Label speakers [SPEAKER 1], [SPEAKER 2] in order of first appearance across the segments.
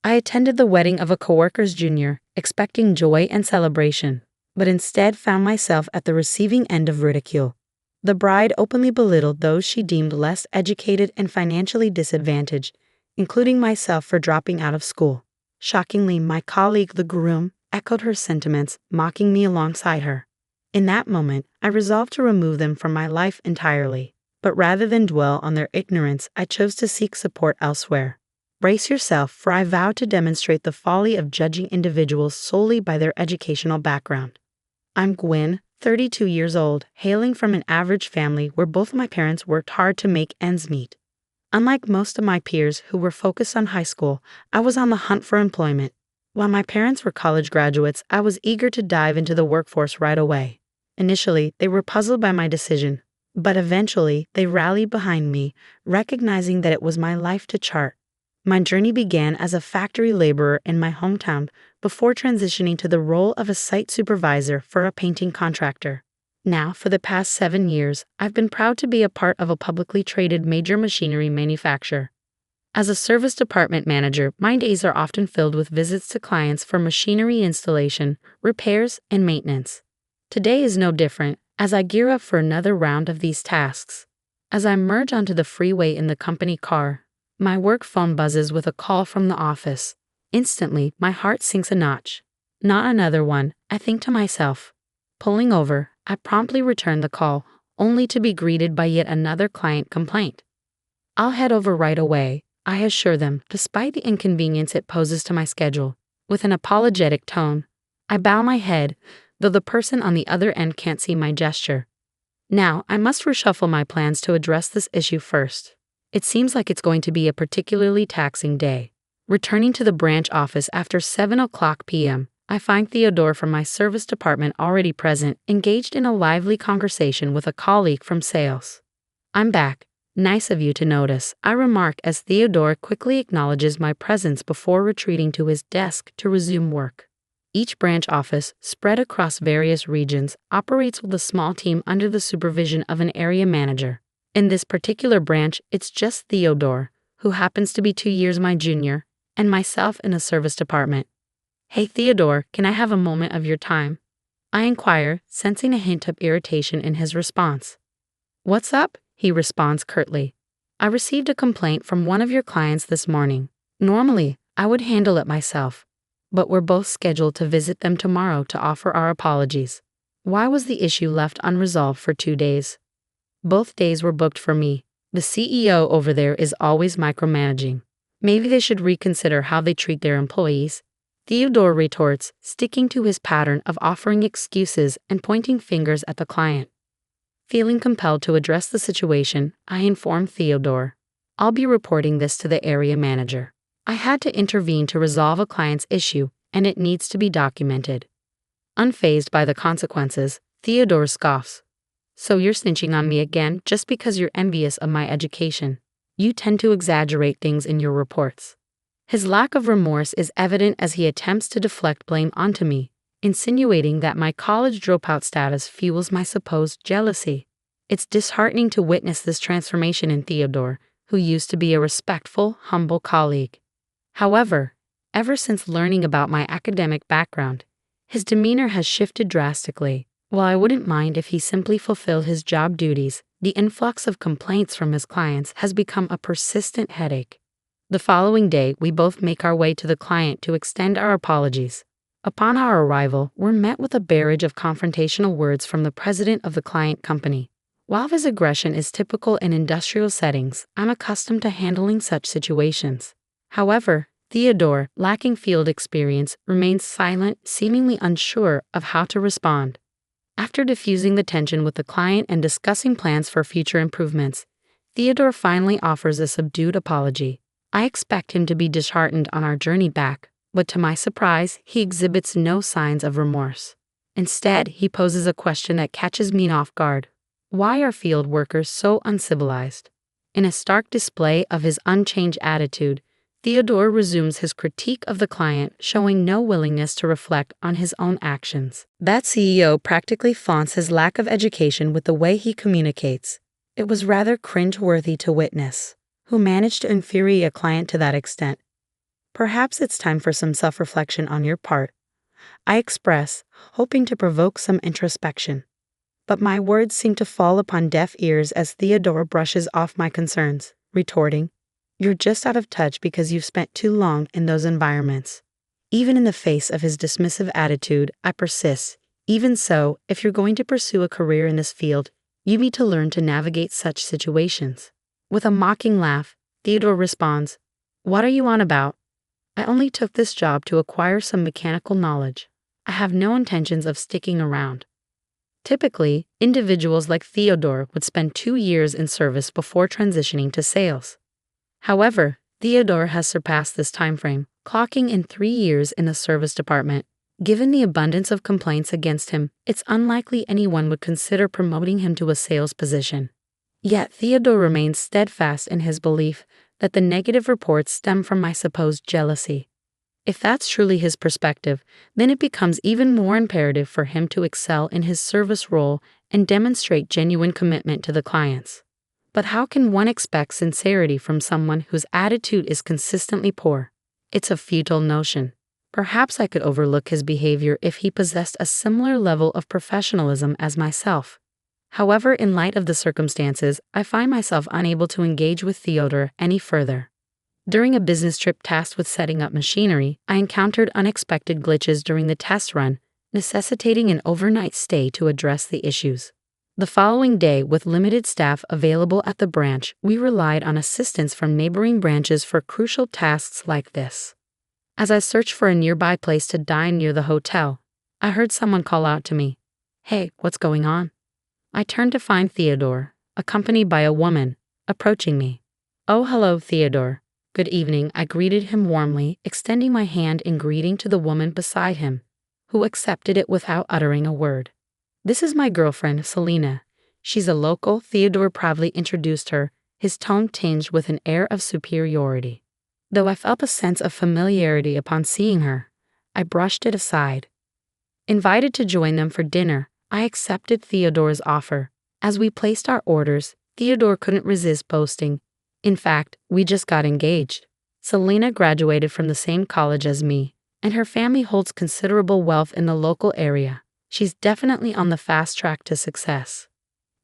[SPEAKER 1] I attended the wedding of a coworker's junior, expecting joy and celebration, but instead found myself at the receiving end of ridicule. The bride openly belittled those she deemed less educated and financially disadvantaged, including myself for dropping out of school. Shockingly, my colleague, the groom, echoed her sentiments, mocking me alongside her. In that moment, I resolved to remove them from my life entirely. But rather than dwell on their ignorance, I chose to seek support elsewhere. Brace yourself, for I vow to demonstrate the folly of judging individuals solely by their educational background. I'm Gwen, 32 years old, hailing from an average family where both my parents worked hard to make ends meet. Unlike most of my peers who were focused on high school, I was on the hunt for employment. While my parents were college graduates, I was eager to dive into the workforce right away. Initially, they were puzzled by my decision, but eventually they rallied behind me, recognizing that it was my life to chart. My journey began as a factory laborer in my hometown before transitioning to the role of a site supervisor for a painting contractor. Now, for the past 7 years, I've been proud to be a part of a publicly traded major machinery manufacturer. As a service department manager, my days are often filled with visits to clients for machinery installation, repairs, and maintenance. Today is no different, as I gear up for another round of these tasks. As I merge onto the freeway in the company car, my work phone buzzes with a call from the office. Instantly, my heart sinks a notch. Not another one, I think to myself. Pulling over, I promptly return the call, only to be greeted by yet another client complaint. I'll head over right away, I assure them, despite the inconvenience it poses to my schedule. With an apologetic tone, I bow my head, though the person on the other end can't see my gesture. Now, I must reshuffle my plans to address this issue first. It seems like it's going to be a particularly taxing day. Returning to the branch office after 7:00 p.m., I find Theodore from my service department already present, engaged in a lively conversation with a colleague from sales. I'm back. Nice of you to notice, I remark as Theodore quickly acknowledges my presence before retreating to his desk to resume work. Each branch office, spread across various regions, operates with a small team under the supervision of an area manager. In this particular branch, it's just Theodore, who happens to be 2 years my junior, and myself in a service department. Hey Theodore, can I have a moment of your time? I inquire, sensing a hint of irritation in his response. What's up? He responds curtly. I received a complaint from one of your clients this morning. Normally, I would handle it myself, but we're both scheduled to visit them tomorrow to offer our apologies. Why was the issue left unresolved for 2 days? Both days were booked for me. The CEO over there is always micromanaging. Maybe they should reconsider how they treat their employees. Theodore retorts, sticking to his pattern of offering excuses and pointing fingers at the client. Feeling compelled to address the situation, I inform Theodore. I'll be reporting this to the area manager. I had to intervene to resolve a client's issue, and it needs to be documented. Unfazed by the consequences, Theodore scoffs. So you're snitching on me again just because you're envious of my education. You tend to exaggerate things in your reports. His lack of remorse is evident as he attempts to deflect blame onto me, insinuating that my college dropout status fuels my supposed jealousy. It's disheartening to witness this transformation in Theodore, who used to be a respectful, humble colleague. However, ever since learning about my academic background, his demeanor has shifted drastically. While I wouldn't mind if he simply fulfilled his job duties, the influx of complaints from his clients has become a persistent headache. The following day, we both make our way to the client to extend our apologies. Upon our arrival, we're met with a barrage of confrontational words from the president of the client company. While his aggression is typical in industrial settings, I'm accustomed to handling such situations. However, Theodore, lacking field experience, remains silent, seemingly unsure of how to respond. After diffusing the tension with the client and discussing plans for future improvements, Theodore finally offers a subdued apology. I expect him to be disheartened on our journey back, but to my surprise, he exhibits no signs of remorse. Instead, he poses a question that catches me off guard. Why are field workers so uncivilized? In a stark display of his unchanged attitude, Theodore resumes his critique of the client, showing no willingness to reflect on his own actions. That CEO practically flaunts his lack of education with the way he communicates. It was rather cringe-worthy to witness. Who managed to infuriate a client to that extent? Perhaps it's time for some self-reflection on your part, I express, hoping to provoke some introspection. But my words seem to fall upon deaf ears as Theodore brushes off my concerns, retorting, "You're just out of touch because you've spent too long in those environments." Even in the face of his dismissive attitude, I persist. Even so, if you're going to pursue a career in this field, you need to learn to navigate such situations. With a mocking laugh, Theodore responds, "What are you on about? I only took this job to acquire some mechanical knowledge. I have no intentions of sticking around." Typically, individuals like Theodore would spend 2 years in service before transitioning to sales. However, Theodore has surpassed this timeframe, clocking in 3 years in the service department. Given the abundance of complaints against him, it's unlikely anyone would consider promoting him to a sales position. Yet Theodore remains steadfast in his belief that the negative reports stem from my supposed jealousy. If that's truly his perspective, then it becomes even more imperative for him to excel in his service role and demonstrate genuine commitment to the clients. But how can one expect sincerity from someone whose attitude is consistently poor? It's a futile notion. Perhaps I could overlook his behavior if he possessed a similar level of professionalism as myself. However, in light of the circumstances, I find myself unable to engage with Theodore any further. During a business trip tasked with setting up machinery, I encountered unexpected glitches during the test run, necessitating an overnight stay to address the issues. The following day, with limited staff available at the branch, we relied on assistance from neighboring branches for crucial tasks like this. As I searched for a nearby place to dine near the hotel, I heard someone call out to me, "Hey, what's going on?" I turned to find Theodore, accompanied by a woman, approaching me. "Oh, hello, Theodore. Good evening," I greeted him warmly, extending my hand in greeting to the woman beside him, who accepted it without uttering a word. "This is my girlfriend, Selena. She's a local," Theodore proudly introduced her, his tone tinged with an air of superiority. Though I felt a sense of familiarity upon seeing her, I brushed it aside. Invited to join them for dinner, I accepted Theodore's offer. As we placed our orders, Theodore couldn't resist boasting, "In fact, we just got engaged." Selena graduated from the same college as me, and her family holds considerable wealth in the local area. She's definitely on the fast track to success.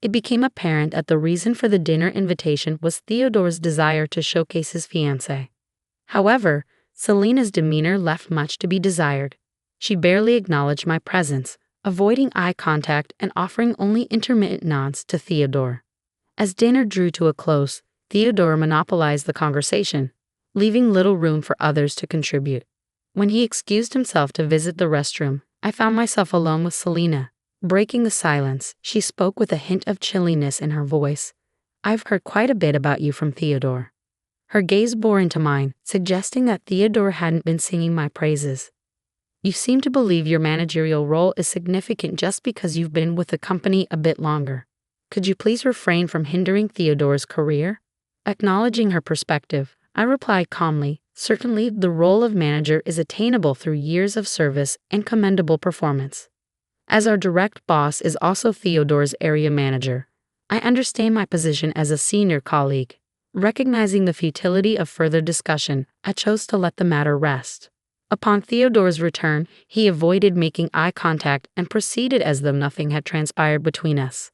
[SPEAKER 1] It became apparent that the reason for the dinner invitation was Theodore's desire to showcase his fiancée. However, Selena's demeanor left much to be desired. She barely acknowledged my presence, avoiding eye contact and offering only intermittent nods to Theodore. As dinner drew to a close, Theodore monopolized the conversation, leaving little room for others to contribute. When he excused himself to visit the restroom, I found myself alone with Selena. Breaking the silence, she spoke with a hint of chilliness in her voice. "I've heard quite a bit about you from Theodore." Her gaze bore into mine, suggesting that Theodore hadn't been singing my praises. "You seem to believe your managerial role is significant just because you've been with the company a bit longer. Could you please refrain from hindering Theodore's career?" Acknowledging her perspective, I replied calmly, "Certainly, the role of manager is attainable through years of service and commendable performance. As our direct boss is also Theodore's area manager, I understand my position as a senior colleague." Recognizing the futility of further discussion, I chose to let the matter rest. Upon Theodore's return, he avoided making eye contact and proceeded as though nothing had transpired between us.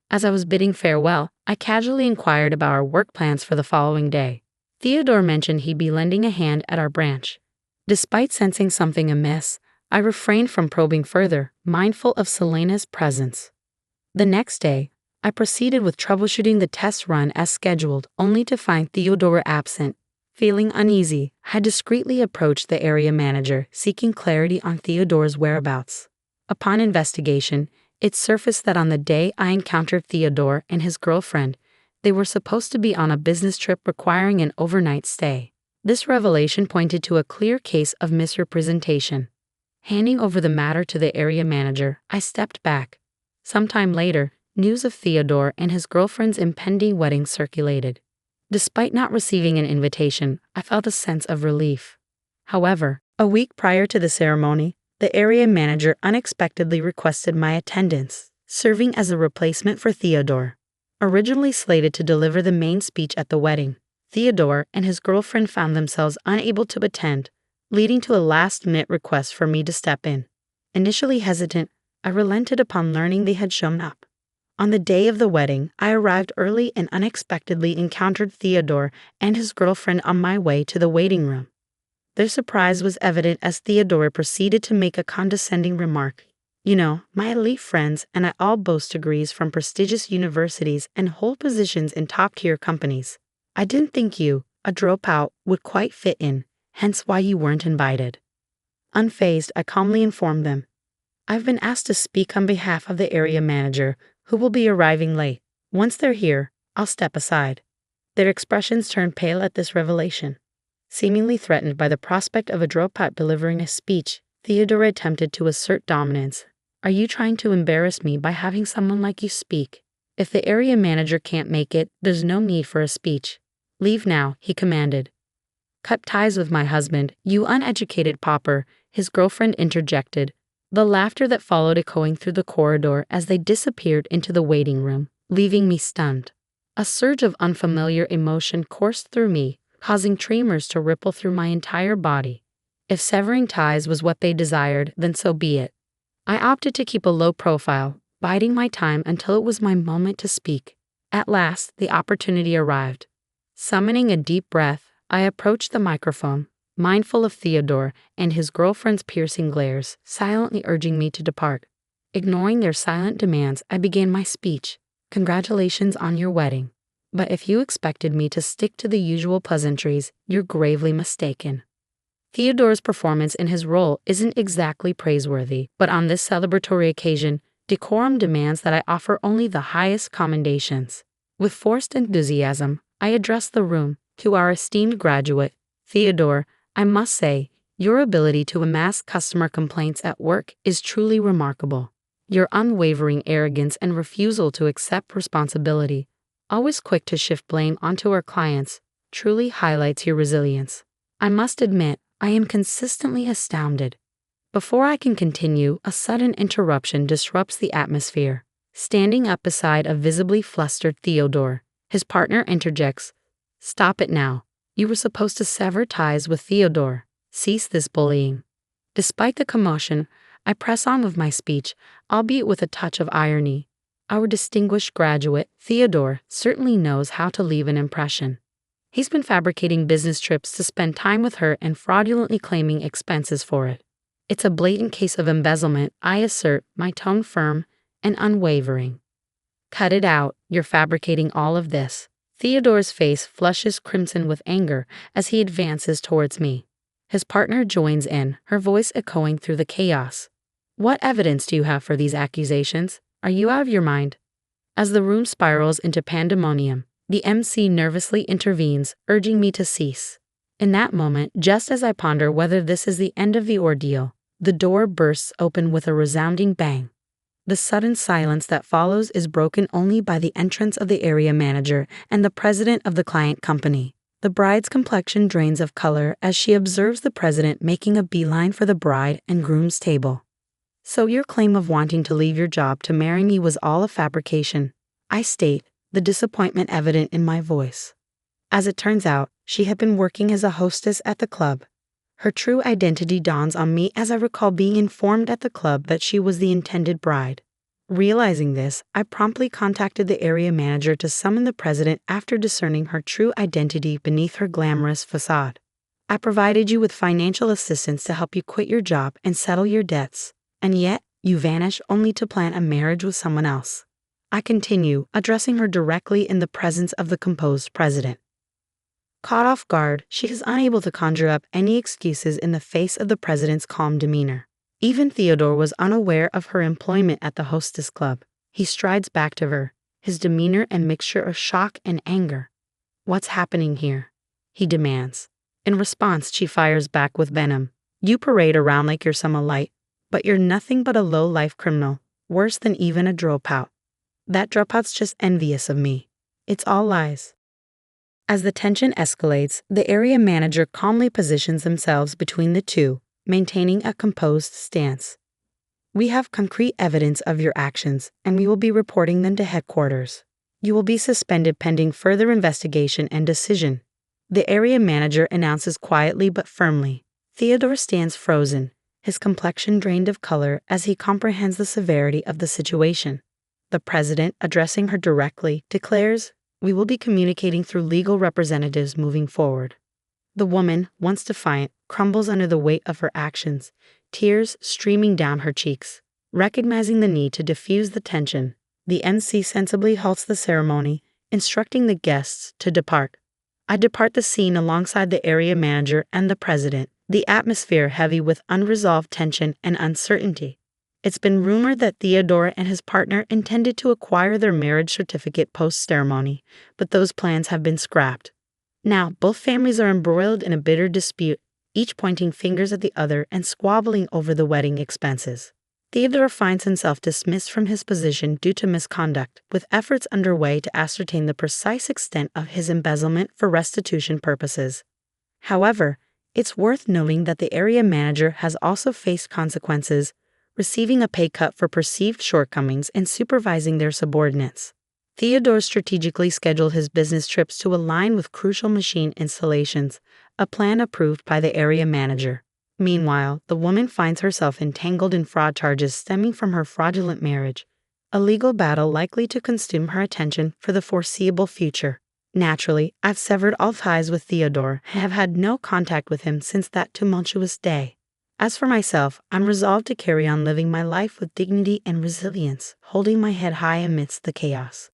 [SPEAKER 1] As I was bidding farewell, I casually inquired about our work plans for the following day. Theodore mentioned he'd be lending a hand at our branch. Despite sensing something amiss, I refrained from probing further, mindful of Selena's presence. The next day, I proceeded with troubleshooting the test run as scheduled, only to find Theodore absent. Feeling uneasy, I discreetly approached the area manager, seeking clarity on Theodore's whereabouts. Upon investigation, it surfaced that on the day I encountered Theodore and his girlfriend, they were supposed to be on a business trip requiring an overnight stay. This revelation pointed to a clear case of misrepresentation. Handing over the matter to the area manager, I stepped back. Sometime later, news of Theodore and his girlfriend's impending wedding circulated. Despite not receiving an invitation, I felt a sense of relief. However, a week prior to the ceremony, the area manager unexpectedly requested my attendance, serving as a replacement for Theodore. Originally slated to deliver the main speech at the wedding, Theodore and his girlfriend found themselves unable to attend, leading to a last-minute request for me to step in. Initially hesitant, I relented upon learning they had shown up. On the day of the wedding, I arrived early and unexpectedly encountered Theodore and his girlfriend on my way to the waiting room. Their surprise was evident as Theodore proceeded to make a condescending remark. You know, my elite friends and I all boast degrees from prestigious universities and hold positions in top-tier companies. I didn't think you, a dropout, would quite fit in, hence why you weren't invited. Unfazed, I calmly informed them. I've been asked to speak on behalf of the area manager, who will be arriving late. Once they're here, I'll step aside. Their expressions turned pale at this revelation. Seemingly threatened by the prospect of a dropout delivering a speech, Theodore attempted to assert dominance. Are you trying to embarrass me by having someone like you speak? If the area manager can't make it, there's no need for a speech. Leave now, he commanded. Cut ties with my husband, you uneducated pauper, his girlfriend interjected, the laughter that followed echoing through the corridor as they disappeared into the waiting room, leaving me stunned. A surge of unfamiliar emotion coursed through me, causing tremors to ripple through my entire body. If severing ties was what they desired, then so be it. I opted to keep a low profile, biding my time until it was my moment to speak. At last, the opportunity arrived. Summoning a deep breath, I approached the microphone, mindful of Theodore and his girlfriend's piercing glares, silently urging me to depart. Ignoring their silent demands, I began my speech. Congratulations on your wedding. But if you expected me to stick to the usual pleasantries, you're gravely mistaken. Theodore's performance in his role isn't exactly praiseworthy, but on this celebratory occasion, decorum demands that I offer only the highest commendations. With forced enthusiasm, I addressed the room. To our esteemed graduate, Theodore, I must say, your ability to amass customer complaints at work is truly remarkable. Your unwavering arrogance and refusal to accept responsibility, always quick to shift blame onto our clients, truly highlights your resilience. I must admit, I am consistently astounded. Before I can continue, a sudden interruption disrupts the atmosphere. Standing up beside a visibly flustered Theodore, his partner interjects, "Stop it now. You were supposed to sever ties with Theodore. Cease this bullying." Despite the commotion, I press on with my speech, albeit with a touch of irony. Our distinguished graduate, Theodore, certainly knows how to leave an impression. He's been fabricating business trips to spend time with her and fraudulently claiming expenses for it. It's a blatant case of embezzlement, I assert, my tone firm and unwavering. Cut it out, you're fabricating all of this. Theodore's face flushes crimson with anger as he advances towards me. His partner joins in, her voice echoing through the chaos. What evidence do you have for these accusations? Are you out of your mind? As the room spirals into pandemonium, the MC nervously intervenes, urging me to cease. In that moment, just as I ponder whether this is the end of the ordeal, the door bursts open with a resounding bang. The sudden silence that follows is broken only by the entrance of the area manager and the president of the client company. The bride's complexion drains of color as she observes the president making a beeline for the bride and groom's table. So your claim of wanting to leave your job to marry me was all a fabrication, I state, the disappointment evident in my voice. As it turns out, she had been working as a hostess at the club. Her true identity dawns on me as I recall being informed at the club that she was the intended bride. Realizing this, I promptly contacted the area manager to summon the president after discerning her true identity beneath her glamorous facade. I provided you with financial assistance to help you quit your job and settle your debts, and yet you vanish only to plan a marriage with someone else. I continue, addressing her directly in the presence of the composed president. Caught off guard, she is unable to conjure up any excuses in the face of the president's calm demeanor. Even Theodore was unaware of her employment at the hostess club. He strides back to her, his demeanor a mixture of shock and anger. "What's happening here?" he demands. In response, she fires back with venom. "You parade around like you're some elite, but you're nothing but a low-life criminal, worse than even a dropout. That dropout's just envious of me. It's all lies." As the tension escalates, the area manager calmly positions themselves between the two, maintaining a composed stance. "We have concrete evidence of your actions, and we will be reporting them to headquarters. You will be suspended pending further investigation and decision." The area manager announces quietly but firmly. Theodore stands frozen, his complexion drained of color as he comprehends the severity of the situation. The president, addressing her directly, declares, "We will be communicating through legal representatives moving forward." The woman, once defiant, crumbles under the weight of her actions, tears streaming down her cheeks. Recognizing the need to diffuse the tension, the MC sensibly halts the ceremony, instructing the guests to depart. I depart the scene alongside the area manager and the president, the atmosphere heavy with unresolved tension and uncertainty. It's been rumored that Theodore and his partner intended to acquire their marriage certificate post-ceremony, but those plans have been scrapped. Now, both families are embroiled in a bitter dispute, each pointing fingers at the other and squabbling over the wedding expenses. Theodore finds himself dismissed from his position due to misconduct, with efforts underway to ascertain the precise extent of his embezzlement for restitution purposes. However, it's worth noting that the area manager has also faced consequences, receiving a pay cut for perceived shortcomings in supervising their subordinates. Theodore strategically scheduled his business trips to align with crucial machine installations, a plan approved by the area manager. Meanwhile, the woman finds herself entangled in fraud charges stemming from her fraudulent marriage, a legal battle likely to consume her attention for the foreseeable future. Naturally, I've severed all ties with Theodore and have had no contact with him since that tumultuous day. As for myself, I'm resolved to carry on living my life with dignity and resilience, holding my head high amidst the chaos.